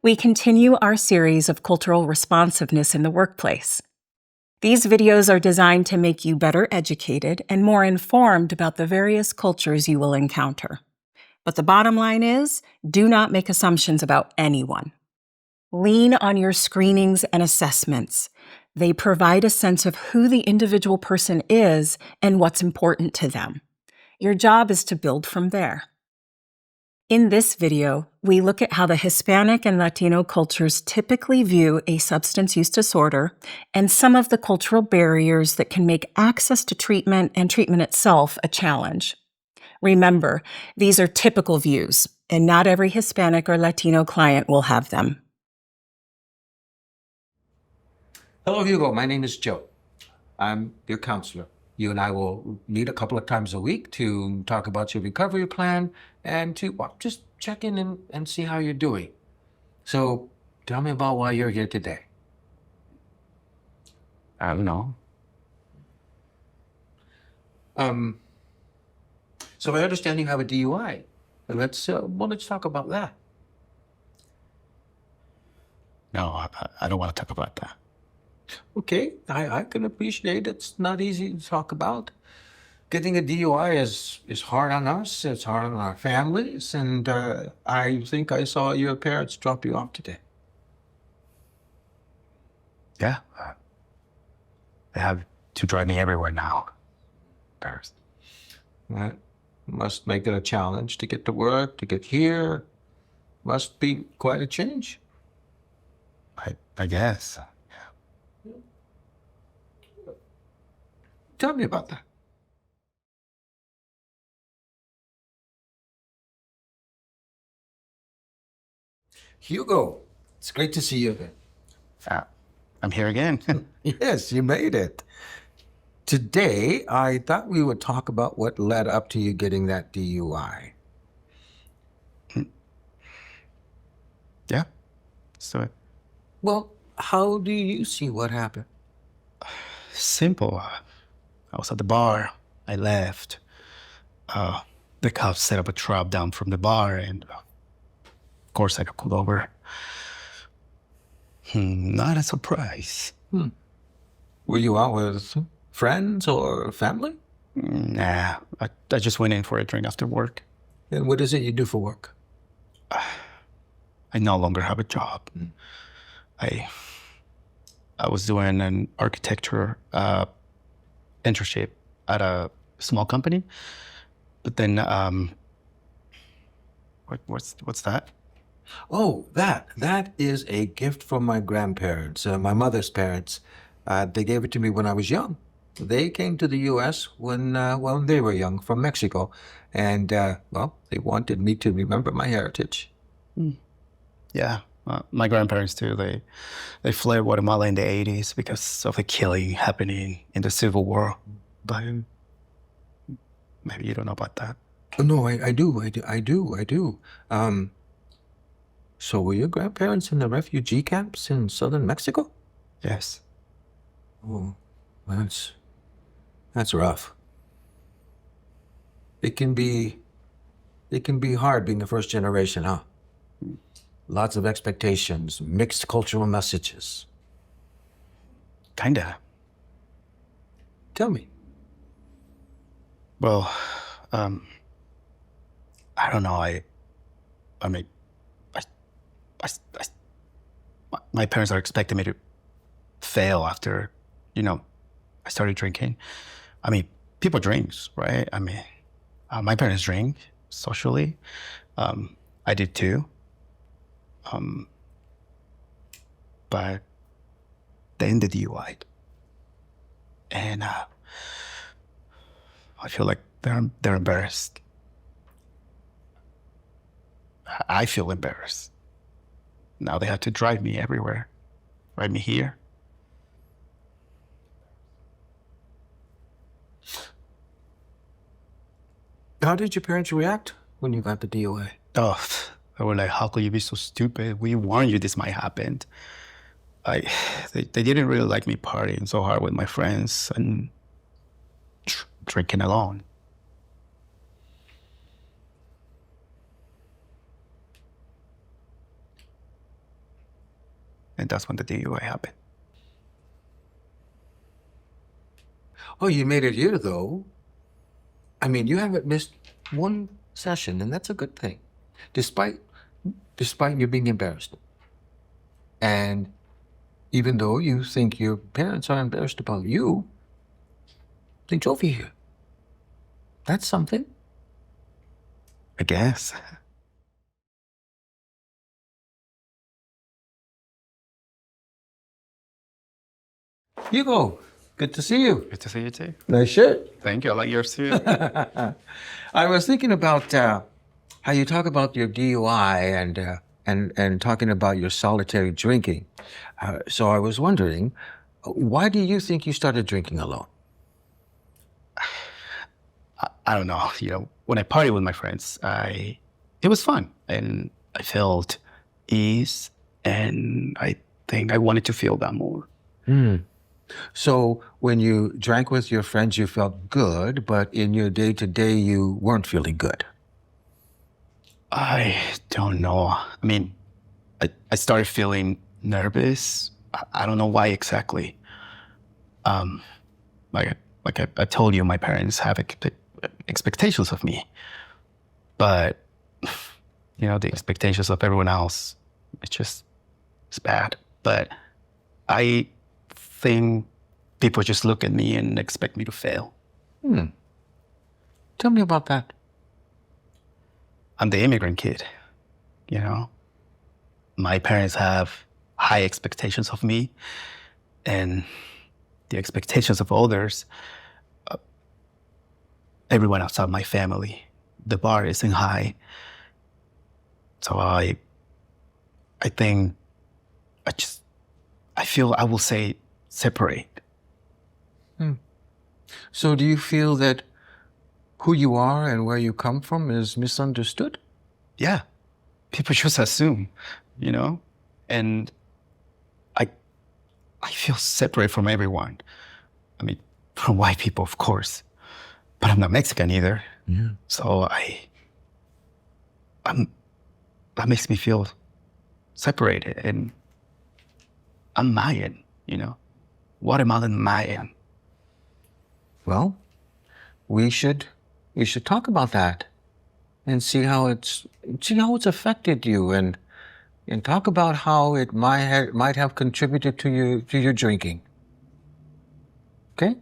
We continue our series of cultural responsiveness in the workplace. These videos are designed to make you better educated and more informed about the various cultures you will encounter. But the bottom line is, do not make assumptions about anyone. Lean on your screenings and assessments. They provide a sense of who the individual person is and what's important to them. Your job is to build from there. In this video, we look at how the Hispanic and Latino cultures typically view a substance use disorder and some of the cultural barriers that can make access to treatment and treatment itself a challenge. Remember, these are typical views, and not every Hispanic or Latino client will have them. Hello, Hugo. My name is Joe. I'm your counselor. You and I will meet a couple of times a week to talk about your recovery plan and to just check in and see how you're doing. So tell me about why you're here today. I don't know. So I understand you have a DUI. Let's talk about that. No, I don't want to talk about that. Okay, I can appreciate it's not easy to talk about. Getting a DUI is hard on us, it's hard on our families, and I think I saw your parents drop you off today. Yeah. They have to drive me everywhere now. Embarrassed. That must make it a challenge to get to work, to get here. Must be quite a change. I guess. Tell me about that. Hugo, it's great to see you again. I'm here again. Yes, you made it. Today, I thought we would talk about what led up to you getting that DUI. Yeah. So Well, how do you see what happened? simple. I was at the bar. I left. The cops set up a trap down from the bar, and of course I got pulled over. Not a surprise. Were you out with friends or family? Nah, I just went in for a drink after work. And what is it you do for work? I no longer have a job. I was doing an architecture internship at a small company, but then what's that? Oh, that is a gift from my grandparents, my mother's parents. They gave it to me when I was young. They came to the U.S. when they were young from Mexico, and they wanted me to remember my heritage. Yeah, my grandparents too. They fled Guatemala in the 80s because of the killing happening in the Civil War. But maybe you don't know about that. No, I do. So were your grandparents in the refugee camps in southern Mexico? Yes. Oh, that's rough. It can be hard being a first generation, huh? Lots of expectations, mixed cultural messages. Kinda. Tell me. Well, I don't know. I mean, my parents are expecting me to fail after, I started drinking. I mean, people drink, right? I mean, my parents drink socially. I did too. But they ended the DUI. And I feel like they're embarrassed. I feel embarrassed. Now they have to drive me everywhere. Drive me here. How did your parents react when you got the DUI? Oh, they were like, how could you be so stupid? We warned you this might happen. They didn't really like me partying so hard with my friends and drinking alone. and that's when the DUI happened. Oh, you made it here, though. I mean, you haven't missed one session, and that's a good thing, despite you being embarrassed. And even though you think your parents are embarrassed about you, they drove you here. That's something. I guess. Hugo, good to see you. Good to see you too. Nice shirt. Thank you. I like yours too. I was thinking about how you talk about your DUI and talking about your solitary drinking. So I was wondering, why do you think you started drinking alone? I don't know. When I party with my friends, it was fun, and I felt ease, and I think I wanted to feel that more. So when you drank with your friends, you felt good, but in your day-to-day, you weren't feeling good. I don't know. I mean, I started feeling nervous. I don't know why exactly. Like I told you, my parents have expectations of me, but the expectations of everyone else, it's bad. But I think people just look at me and expect me to fail. Tell me about that. I'm the immigrant kid, My parents have high expectations of me, and the expectations of others, everyone outside my family, the bar isn't high. So I think I feel, I will say, separate. So do you feel that who you are and where you come from is misunderstood? Yeah. People just assume, and I feel separate from everyone. I mean, from white people, of course, but I'm not Mexican either. Yeah. So that makes me feel separated, and I'm Mayan, Guatemalan Mayan. Well, we should talk about that and see how it's affected you, and talk about how it might have contributed to your drinking. Okay?